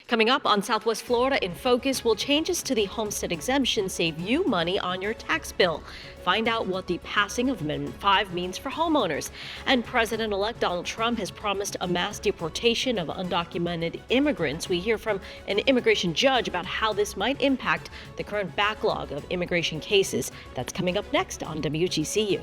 Coming up on Southwest Florida in Focus, will changes to the homestead exemption save you money on your tax bill? Find out what the passing of Amendment 5 means for homeowners. And President-Elect Donald Trump has promised a mass deportation of undocumented immigrants. We hear from an immigration judge about how this might impact the current backlog of immigration cases. That's coming up next on WGCU.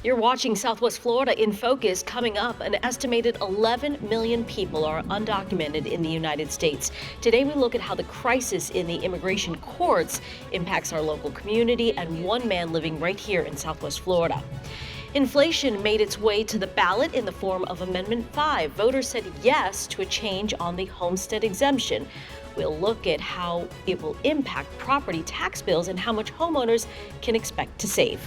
You're watching Southwest Florida in Focus. Coming up, an estimated 11 million people are undocumented in the United States. Today we look at how the crisis in the immigration courts impacts our local community and one man living right here in Southwest Florida. Inflation made its way to the ballot in the form of Amendment 5. Voters said yes to a change on the homestead exemption. We'll look at how it will impact property tax bills and how much homeowners can expect to save.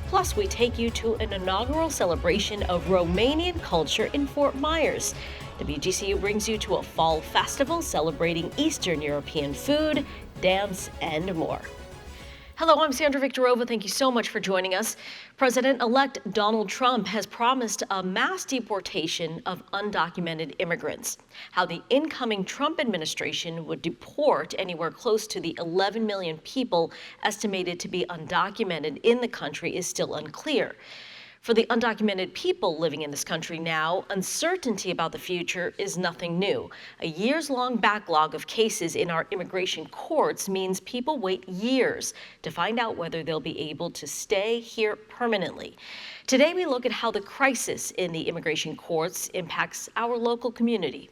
Plus, we take you to an inaugural celebration of Romanian culture in Fort Myers. WGCU brings you to a fall festival celebrating Eastern European food, dance, and more. Hello, I'm Sandra Viktorova. Thank you so much for joining us. President-Elect Donald Trump has promised a mass deportation of undocumented immigrants. How the incoming Trump administration would deport anywhere close to the 11 million people estimated to be undocumented in the country is still unclear. For the undocumented people living in this country now, uncertainty about the future is nothing new. A years-long backlog of cases in our immigration courts means people wait years to find out whether they'll be able to stay here permanently. Today, we look at how the crisis in the immigration courts impacts our local community.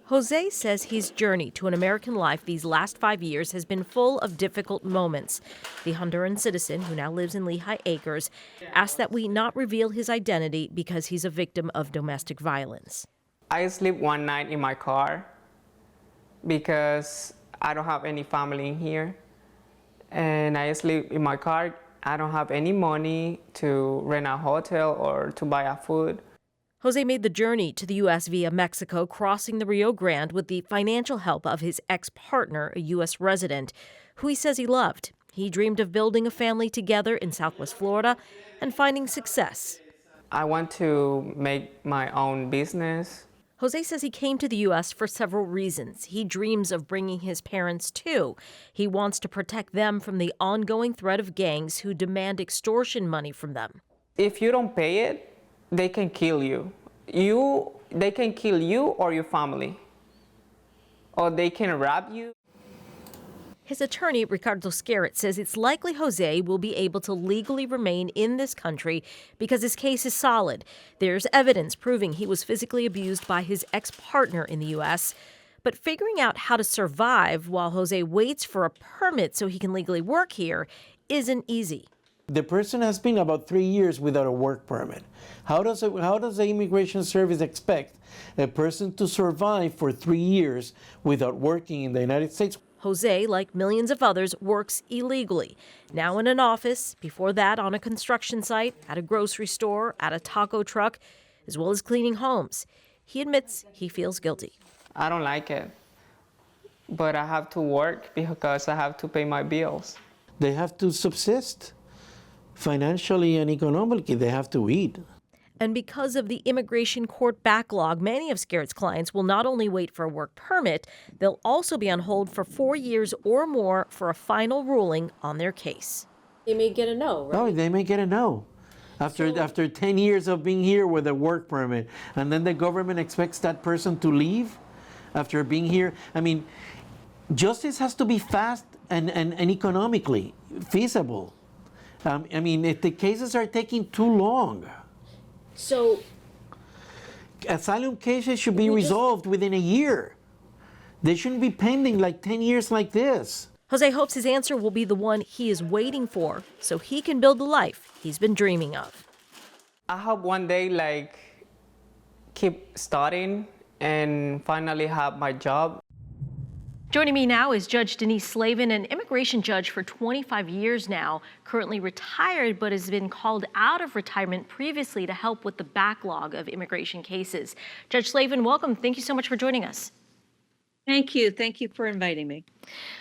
Jose says his journey to an American life these last 5 years has been full of difficult moments. The Honduran citizen, who now lives in Lehigh Acres, asked that we not reveal his identity because he's a victim of domestic violence. I sleep one night in my car because I don't have any family in here. And I sleep in my car. I don't have any money to rent a hotel or to buy a food. Jose made the journey to the U.S. via Mexico, crossing the Rio Grande with the financial help of his ex-partner, a U.S. resident, who he says he loved. He dreamed of building a family together in Southwest Florida and finding success. I want to make my own business. Jose says he came to the U.S. for several reasons. He dreams of bringing his parents, too. He wants to protect them from the ongoing threat of gangs who demand extortion money from them. If you don't pay it, they can kill you. They can kill you or your family. Or they can rob you. His attorney, Ricardo Scarrett, says it's likely Jose will be able to legally remain in this country because his case is solid. There's evidence proving he was physically abused by his ex-partner in the U.S., but figuring out how to survive while Jose waits for a permit so he can legally work here isn't easy. The person has been about 3 years without a work permit. How does the Immigration Service expect a person to survive for 3 years without working in the United States? Jose, like millions of others, works illegally. Now in an office, before that on a construction site, at a grocery store, at a taco truck, as well as cleaning homes. He admits he feels guilty. I don't like it, but I have to work because I have to pay my bills. They have to subsist. Financially and economically, they have to eat. And because of the immigration court backlog, many of Scarrett's clients will not only wait for a work permit, they'll also be on hold for 4 years or more for a final ruling on their case. They may get a no, right? Oh, they may get a no. After 10 years of being here with a work permit, and then the government expects that person to leave after being here. I mean, justice has to be fast and economically feasible. I mean, if the cases are taking too long. So, asylum cases should be resolved within a year. They shouldn't be pending like 10 years like this. Jose hopes his answer will be the one he is waiting for so he can build the life he's been dreaming of. I hope one day, keep studying and finally have my job. Joining me now is Judge Denise Slavin, an immigration judge for 25 years now, currently retired, but has been called out of retirement previously to help with the backlog of immigration cases. Judge Slavin, welcome. Thank you so much for joining us. Thank you. Thank you for inviting me.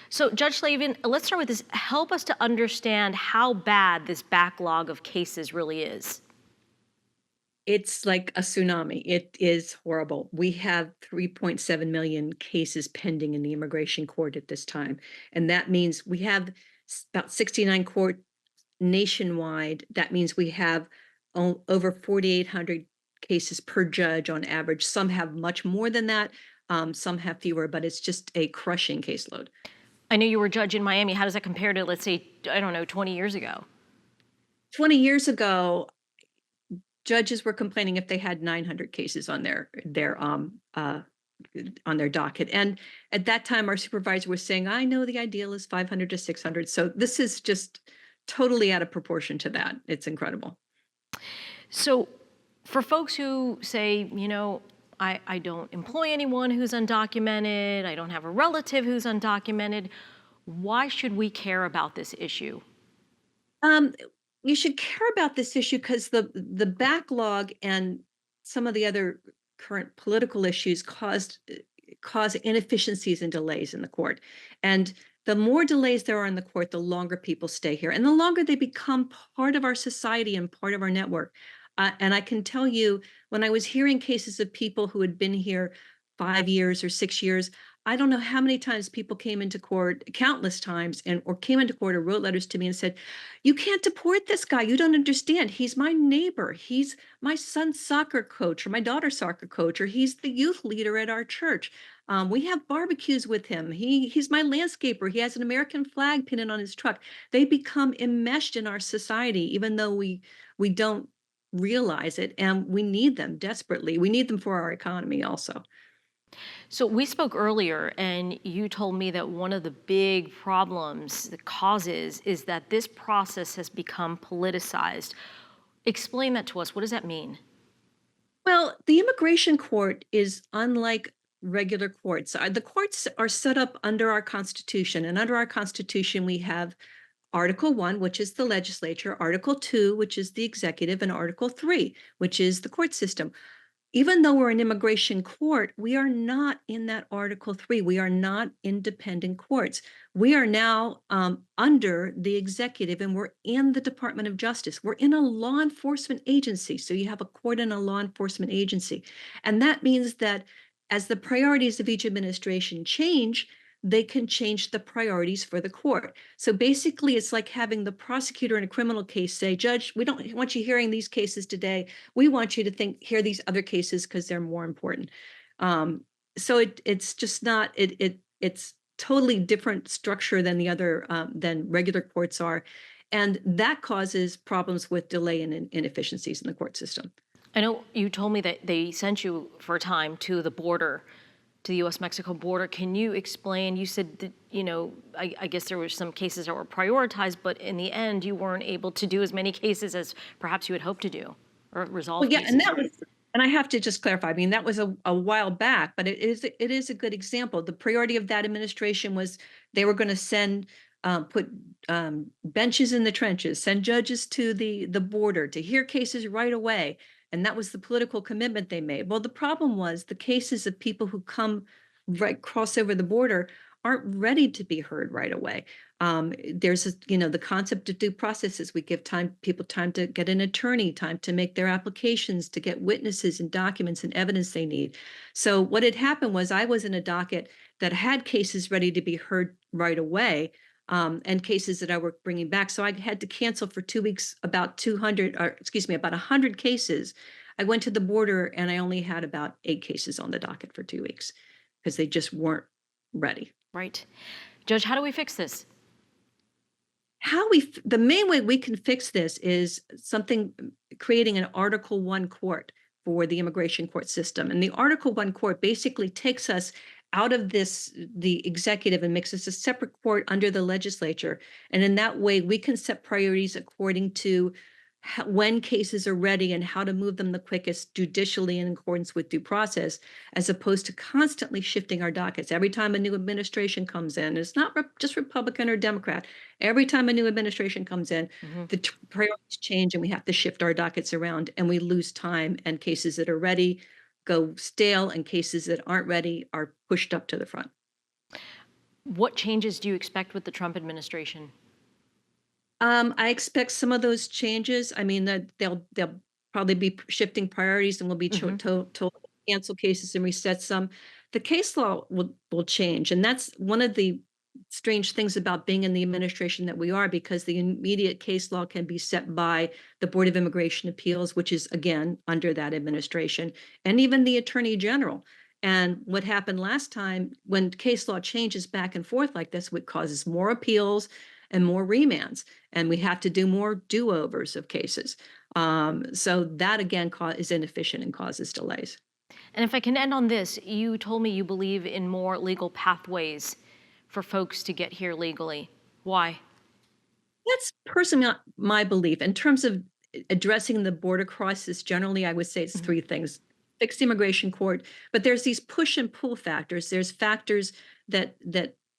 So, Judge Slavin, let's start with this. Help us to understand how bad this backlog of cases really is. It's like a tsunami. It is horrible. We have 3.7 million cases pending in the immigration court at this time. And that means we have about 69 courts nationwide. That means we have over 4,800 cases per judge on average. Some have much more than that. Some have fewer, but it's just a crushing caseload. I know you were a judge in Miami. How does that compare to, let's say, I don't know, 20 years ago? 20 years ago, judges were complaining if they had 900 cases on their docket. And at that time, our supervisor was saying, I know the ideal is 500 to 600. So this is just totally out of proportion to that. It's incredible. So for folks who say, you know, I don't employ anyone who's undocumented, I don't have a relative who's undocumented, why should we care about this issue? You should care about this issue because the backlog and some of the other current political issues cause inefficiencies and delays in the court. And the more delays there are in the court, the longer people stay here, and the longer they become part of our society and part of our network. And I can tell you, when I was hearing cases of people who had been here 5 years or 6 years, I don't know how many times people came into court, countless times, or came into court or wrote letters to me and said, you can't deport this guy. You don't understand. He's my neighbor. He's my son's soccer coach or my daughter's soccer coach, or he's the youth leader at our church. We have barbecues with him. He's my landscaper. He has an American flag pinned on his truck. They become enmeshed in our society, even though we don't realize it, and we need them desperately. We need them for our economy also. So we spoke earlier, and you told me that one of the big problems, the causes, is that this process has become politicized. Explain that to us. What does that mean? Well, the immigration court is unlike regular courts. The courts are set up under our Constitution, and under our Constitution, we have Article 1, which is the legislature, Article 2, which is the executive, and Article 3, which is the court system. Even though we're an immigration court, we are not in that Article 3. We are not independent courts. We are now under the executive, and we're in the Department of Justice. We're in a law enforcement agency. So you have a court and a law enforcement agency. And that means that as the priorities of each administration change, they can change the priorities for the court. So basically, it's like having the prosecutor in a criminal case say, Judge, we don't want you hearing these cases today. We want you to hear these other cases because they're more important. So it's just not, it's totally different structure than the other, than regular courts are. And that causes problems with delay and inefficiencies in the court system. I know you told me that they sent you for a time to the border, to the U.S.-Mexico border. Can you explain? You said that, you know, I guess there were some cases that were prioritized, but in the end, you weren't able to do as many cases as perhaps you had hoped to do or resolve. Well, yeah, cases. and that was, and I have to just clarify. I mean, that was a while back, but it is a good example. The priority of that administration was they were going to send, put benches in the trenches, send judges to the border to hear cases right away. And that was the political commitment they made. Well, the problem was the cases of people who cross over the border aren't ready to be heard right away. There's the concept of due process is we give people time to get an attorney, time to make their applications, to get witnesses and documents and evidence they need. So what had happened was I was in a docket that had cases ready to be heard right away. And cases that I were bringing back. So I had to cancel for 2 weeks about 100 cases. I went to the border and I only had about 8 cases on the docket for 2 weeks because they just weren't ready. Right. Judge, how do we fix this? The main way we can fix this is creating an Article 1 court for the immigration court system. And the Article 1 court basically takes us out of the executive and makes us a separate court under the legislature. And in that way, we can set priorities according to when cases are ready and how to move them the quickest judicially in accordance with due process, as opposed to constantly shifting our dockets. Every time a new administration comes in, it's not just Republican or Democrat. Every time a new administration comes in, the priorities change and we have to shift our dockets around and we lose time, and cases that are ready go stale and cases that aren't ready are pushed up to the front. What changes do you expect with the Trump administration? I expect some of those changes. I mean, that they'll probably be shifting priorities, and we'll be told to cancel cases and reset some. The case law will change, and that's one of the strange things about being in the administration that we are, because the immediate case law can be set by the Board of Immigration Appeals, which is again under that administration, and even the Attorney General. And what happened last time, when case law changes back and forth like this, what causes more appeals and more remands, and we have to do more do-overs of cases. So that again is inefficient and causes delays. And if I can end on this, you told me you believe in more legal pathways for folks to get here legally. Why? That's personally not my belief. In terms of addressing the border crisis, generally, I would say it's three things. Fix the immigration court, but there's these push and pull factors. There's factors that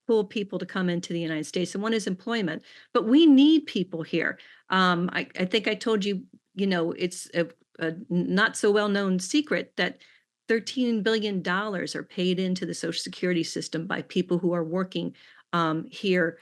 pull people to come into the United States, and one is employment. But we need people here. I think I told you, it's a not so well-known secret that $13 billion are paid into the Social Security system by people who are working here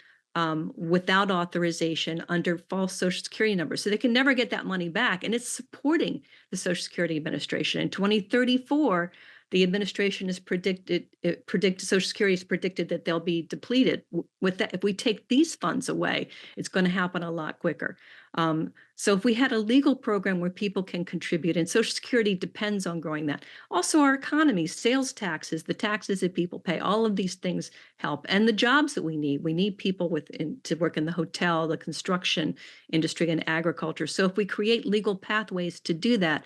without authorization under false Social Security numbers. So they can never get that money back. And it's supporting the Social Security Administration. In 2034, the administration is Social Security is predicted that they'll be depleted. With that, if we take these funds away, it's going to happen a lot quicker. So if we had a legal program where people can contribute, and Social Security depends on growing that. Also, our economy, sales taxes, the taxes that people pay, all of these things help. And the jobs that we need people to work in the hotel, the construction industry, and agriculture. So if we create legal pathways to do that,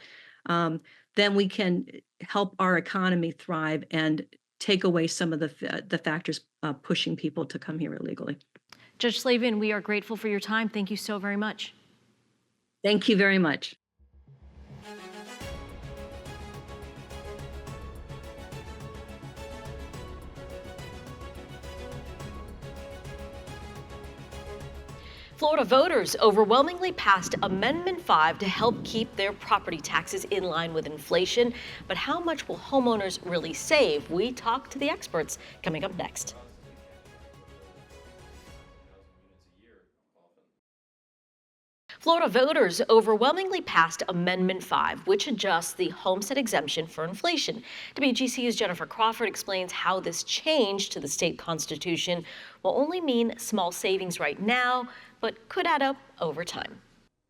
then we can help our economy thrive and take away some of the factors pushing people to come here illegally. Judge Slavin, we are grateful for your time. Thank you so very much. Thank you very much. Florida voters overwhelmingly passed Amendment 5 to help keep their property taxes in line with inflation. But how much will homeowners really save? We talk to the experts coming up next. Florida voters overwhelmingly passed Amendment 5, which adjusts the homestead exemption for inflation. WGCU's Jennifer Crawford explains how this change to the state constitution will only mean small savings right now, but could add up over time.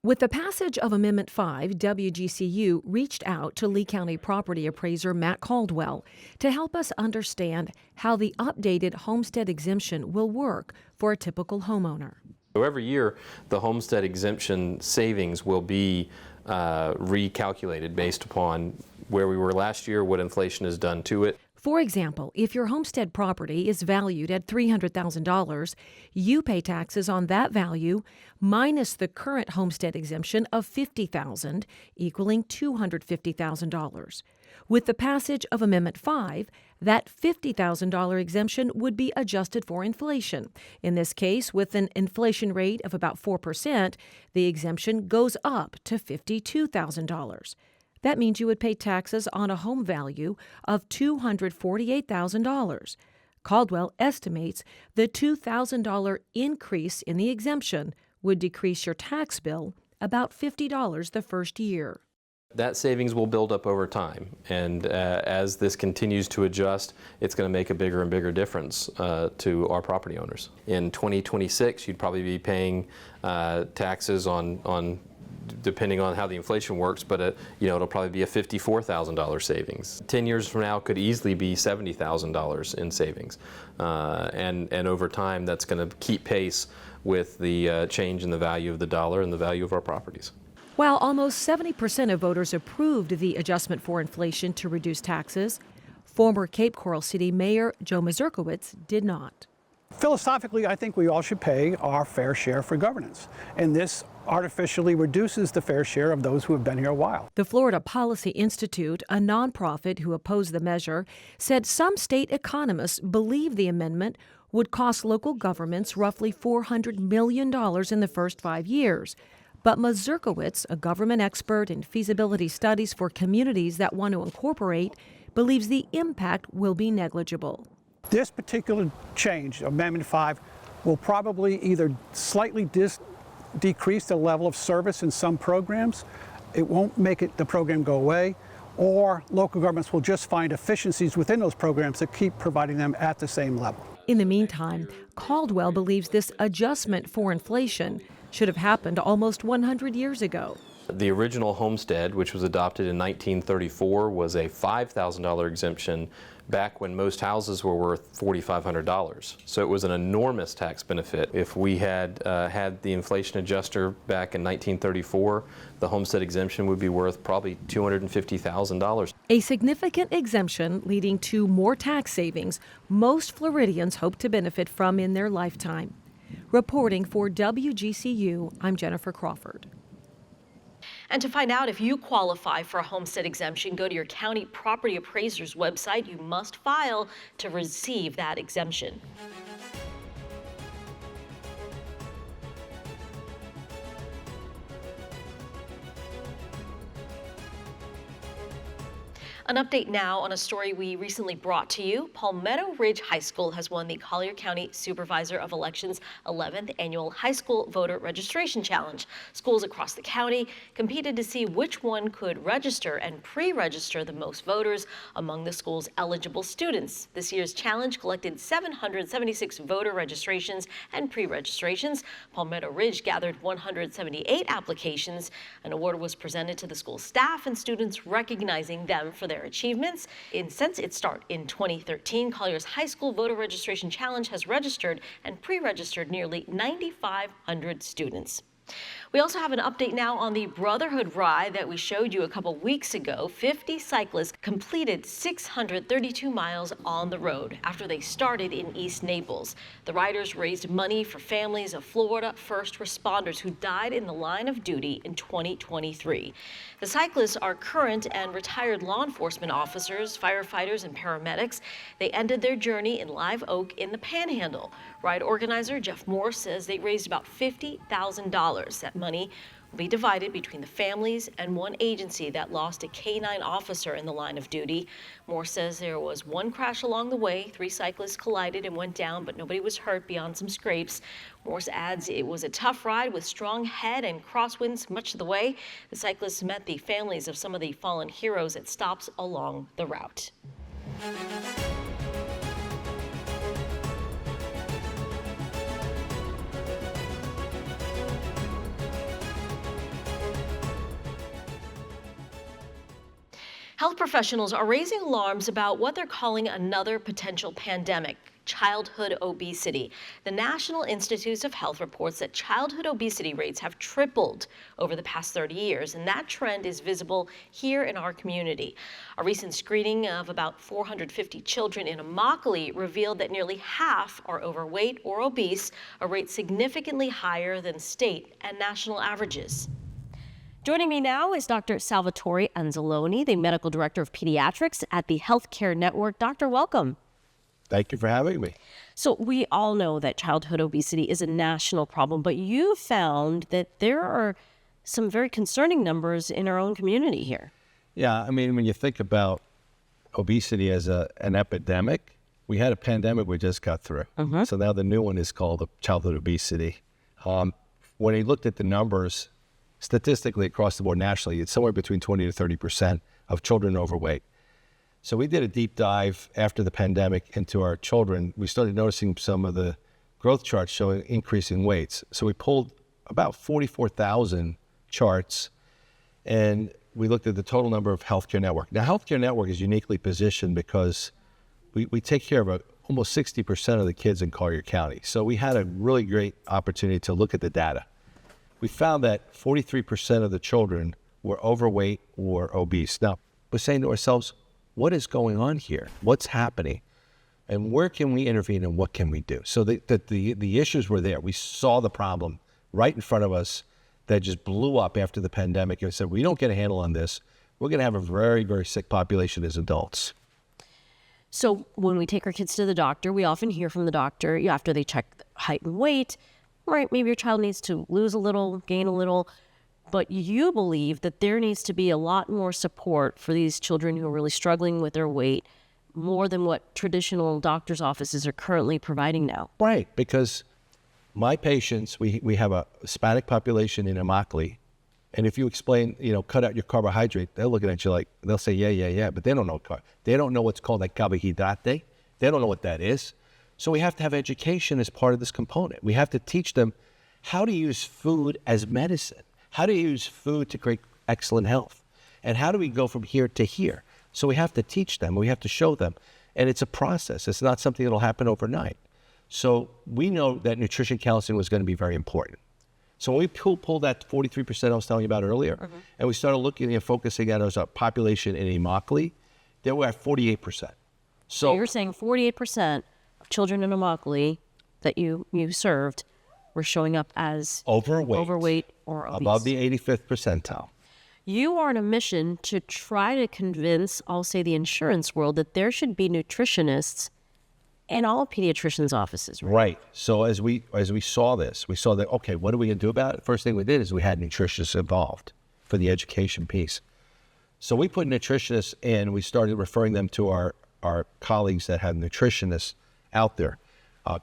With the passage of Amendment 5, WGCU reached out to Lee County property appraiser Matt Caldwell to help us understand how the updated homestead exemption will work for a typical homeowner. So every year, the homestead exemption savings will be recalculated based upon where we were last year, what inflation has done to it. For example, if your homestead property is valued at $300,000, you pay taxes on that value minus the current homestead exemption of $50,000, equaling $250,000. With the passage of Amendment 5, that $50,000 exemption would be adjusted for inflation. In this case, with an inflation rate of about 4%, the exemption goes up to $52,000. That means you would pay taxes on a home value of $248,000. Caldwell estimates the $2,000 increase in the exemption would decrease your tax bill about $50 the first year. That savings will build up over time, and as this continues to adjust, it's going to make a bigger and bigger difference to our property owners. In 2026, you'd probably be paying taxes on depending on how the inflation works, but it'll probably be a $54,000 savings. 10 years from now could easily be $70,000 in savings, and over time that's going to keep pace with the change in the value of the dollar and the value of our properties. While almost 70% of voters approved the adjustment for inflation to reduce taxes, former Cape Coral City Mayor Joe Mazurkowitz did not. Philosophically, I think we all should pay our fair share for governance. And this artificially reduces the fair share of those who have been here a while. The Florida Policy Institute, a nonprofit who opposed the measure, said some state economists believe the amendment would cost local governments roughly $400 million in the first 5 years. But Mazurkowitz, a government expert in feasibility studies for communities that want to incorporate, believes the impact will be negligible. This particular change, Amendment 5, will probably either slightly decrease the level of service in some programs. It won't make the program go away, or local governments will just find efficiencies within those programs that keep providing them at the same level. In the meantime, Caldwell believes this adjustment for inflation should have happened almost 100 years ago. The original homestead, which was adopted in 1934, was a $5,000 exemption back when most houses were worth $4,500. So it was an enormous tax benefit. If we had had the inflation adjuster back in 1934, the homestead exemption would be worth probably $250,000. A significant exemption leading to more tax savings most Floridians hope to benefit from in their lifetime. Reporting for WGCU, I'm Jennifer Crawford. And to find out if you qualify for a homestead exemption, go to your county property appraiser's website. You must file to receive that exemption. An update now on a story we recently brought to you. Palmetto Ridge High School has won the Collier County Supervisor of Elections 11th Annual High School Voter Registration Challenge. Schools across the county competed to see which one could register and pre-register the most voters among the school's eligible students. This year's challenge collected 776 voter registrations and pre-registrations. Palmetto Ridge gathered 178 applications. An award was presented to the school staff and students, recognizing them for their achievements. Since its start in 2013, Collier's High School Voter Registration Challenge has registered and pre-registered nearly 9,500 students. We also have an update now on the Brotherhood Ride that we showed you a couple weeks ago. 50 cyclists completed 632 miles on the road after they started in East Naples. The riders raised money for families of Florida first responders who died in the line of duty in 2023. The cyclists are current and retired law enforcement officers, firefighters, and paramedics. They ended their journey in Live Oak in the Panhandle. Ride organizer Jeff Moore says they raised about $50,000. That money will be divided between the families and one agency that lost a K-9 officer in the line of duty. Moore says there was one crash along the way. 3 cyclists collided and went down, but nobody was hurt beyond some scrapes. Moore adds it was a tough ride with strong head and crosswinds much of the way. The cyclists met the families of some of the fallen heroes at stops along the route. Health professionals are raising alarms about what they're calling another potential pandemic: childhood obesity. The National Institutes of Health reports that childhood obesity rates have tripled over the past 30 years, and that trend is visible here in our community. A recent screening of about 450 children in Immokalee revealed that nearly half are overweight or obese, a rate significantly higher than state and national averages. Joining me now is Dr. Salvatore Anzalone, the Medical Director of Pediatrics at the Healthcare Network. Doctor, welcome. Thank you for having me. So we all know that childhood obesity is a national problem, but you found that there are some very concerning numbers in our own community here. Yeah, I mean, when you think about obesity as an epidemic, we had a pandemic we just got through. So now the new one is called childhood obesity. When he looked at the numbers, statistically across the board nationally, it's somewhere between 20 to 30% of children overweight. So we did a deep dive after the pandemic into our children. We started noticing some of the growth charts showing increasing weights. So we pulled about 44,000 charts, and we looked at the total number of Healthcare Network. Now, Healthcare Network is uniquely positioned because we take care of almost 60% of the kids in Collier County. So we had a really great opportunity to look at the data. We found that 43% of the children were overweight or obese. Now, we're saying to ourselves, what is going on here? What's happening? And where can we intervene and what can we do? So the issues were there. We saw the problem right in front of us. that just blew up after the pandemic and said, we don't get a handle on this, we're going to have a very, very sick population as adults. So when we take our kids to the doctor, we often hear from the doctor after they check height and weight, right? Maybe your child needs to lose a little, gain a little. But you believe that there needs to be a lot more support for these children who are really struggling with their weight, more than what traditional doctors' offices are currently providing now. Right, because my patients, we have a Hispanic population in Immokalee, and if you explain, cut out your carbohydrate, they're looking at you like, they'll say, yeah, but they don't know what's called like carbohydrate. They don't know what that is. So we have to have education as part of this component. We have to teach them how to use food as medicine, how to use food to create excellent health, and how do we go from here to here. So we have to teach them, we have to show them, and it's a process. It's not something that'll happen overnight. So we know that nutrition counseling was going to be very important. So when we pulled that 43% I was telling you about earlier, and we started looking and focusing on our population in Immokalee, they were at 48%. So you're saying 48% of children in Immokalee that you served were showing up as overweight or obese. Above the 85th percentile. You are on a mission to try to convince, I'll say, the insurance world that there should be nutritionists in all pediatricians' offices, right? Right. So as we saw this, we saw that, okay, what are we going to do about it? First thing we did is we had nutritionists involved for the education piece. So we put nutritionists in, we started referring them to our colleagues that have nutritionists out there.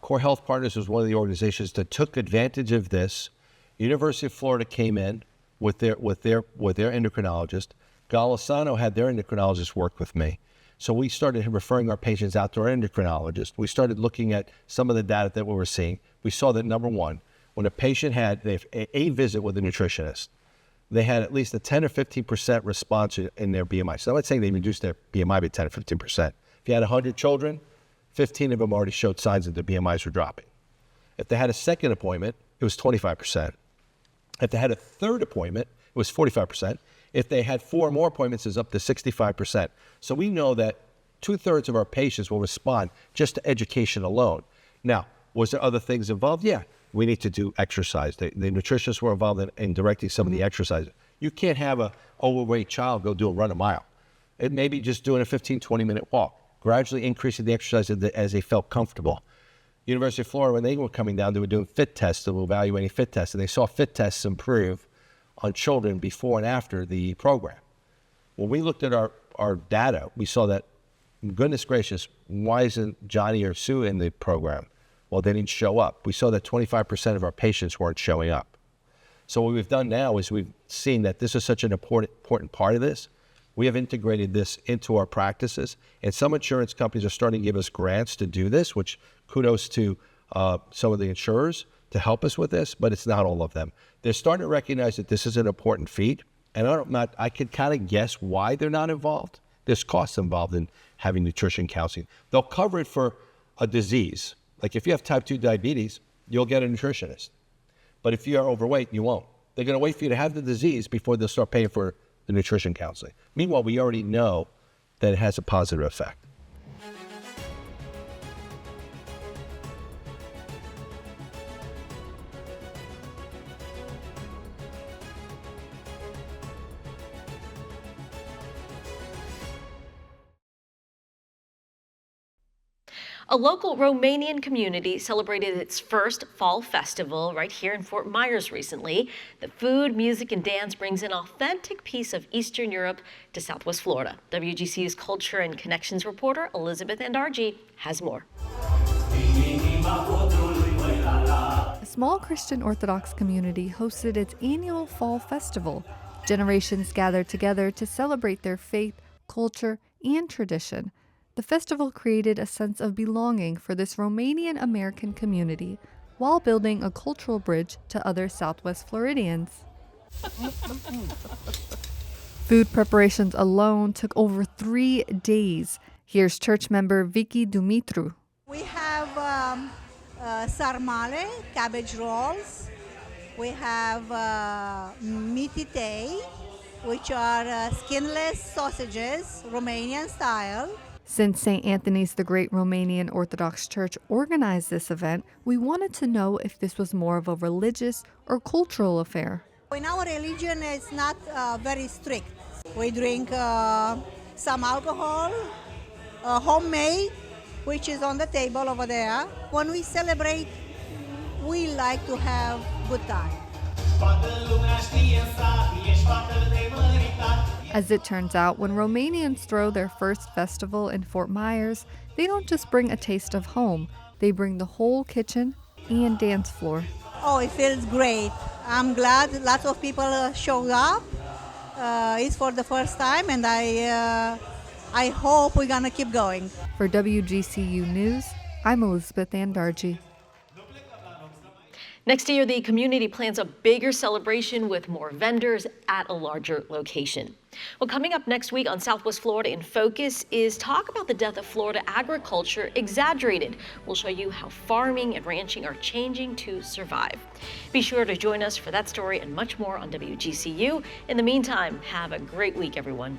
Core Health Partners was one of the organizations that took advantage of this. University of Florida came in with their endocrinologist. Golisano had their endocrinologist work with me. So we started referring our patients out to our endocrinologist. We started looking at some of the data that we were seeing. We saw that, number one, when a patient had a visit with a nutritionist, they had at least a 10 or 15% response in their BMI. So I'm not saying they reduced their BMI by 10 or 15%. If you had 100 children, 15 of them already showed signs that their BMIs were dropping. If they had a second appointment, it was 25%. If they had a third appointment, it was 45%. If they had 4 more appointments, it's up to 65%. So we know that 2/3 of our patients will respond just to education alone. Now, was there other things involved? Yeah, we need to do exercise. The nutritionists were involved in directing some of the exercises. You can't have an overweight child go run a mile. It may be just doing a 15, 20-minute walk, gradually increasing the exercise as they felt comfortable. University of Florida, when they were coming down, they were doing fit tests, they were evaluating fit tests, and they saw fit tests improve on children before and after the program. When we looked at our data, we saw that, goodness gracious, why isn't Johnny or Sue in the program? Well, they didn't show up. We saw that 25% of our patients weren't showing up. So what we've done now is we've seen that this is such an important part of this. We have integrated this into our practices, and some insurance companies are starting to give us grants to do this, which kudos to some of the insurers to help us with this, but it's not all of them. They're starting to recognize that this is an important feat, and I could kind of guess why they're not involved. There's costs involved in having nutrition counseling. They'll cover it for a disease. Like if you have type 2 diabetes, you'll get a nutritionist. But if you are overweight, you won't. They're going to wait for you to have the disease before they'll start paying for the nutrition counseling. Meanwhile, we already know that it has a positive effect. A local Romanian community celebrated its first fall festival right here in Fort Myers recently. The food, music, and dance brings an authentic piece of Eastern Europe to Southwest Florida. WGCU's Culture and Connections reporter Elizabeth Andarji has more. A small Christian Orthodox community hosted its annual fall festival. Generations gathered together to celebrate their faith, culture, and tradition. The festival created a sense of belonging for this Romanian American community while building a cultural bridge to other Southwest Floridians. Food preparations alone took over 3 days. Here's church member Vicky Dumitru. We have sarmale, cabbage rolls. We have mititei, which are skinless sausages, Romanian style. Since St. Anthony's the Great Romanian Orthodox Church organized this event, we wanted to know if this was more of a religious or cultural affair. In our religion, it's not very strict. We drink some alcohol, homemade, which is on the table over there. When we celebrate, we like to have good time. As it turns out, when Romanians throw their first festival in Fort Myers, they don't just bring a taste of home, they bring the whole kitchen and dance floor. Oh, it feels great. I'm glad lots of people showed up. It's for the first time, and I hope we're gonna keep going. For WGCU News, I'm Elizabeth Andarji. Next year, the community plans a bigger celebration with more vendors at a larger location. Well, coming up next week on Southwest Florida in Focus is talk about the death of Florida agriculture exaggerated. We'll show you how farming and ranching are changing to survive. Be sure to join us for that story and much more on WGCU. In the meantime, have a great week, everyone.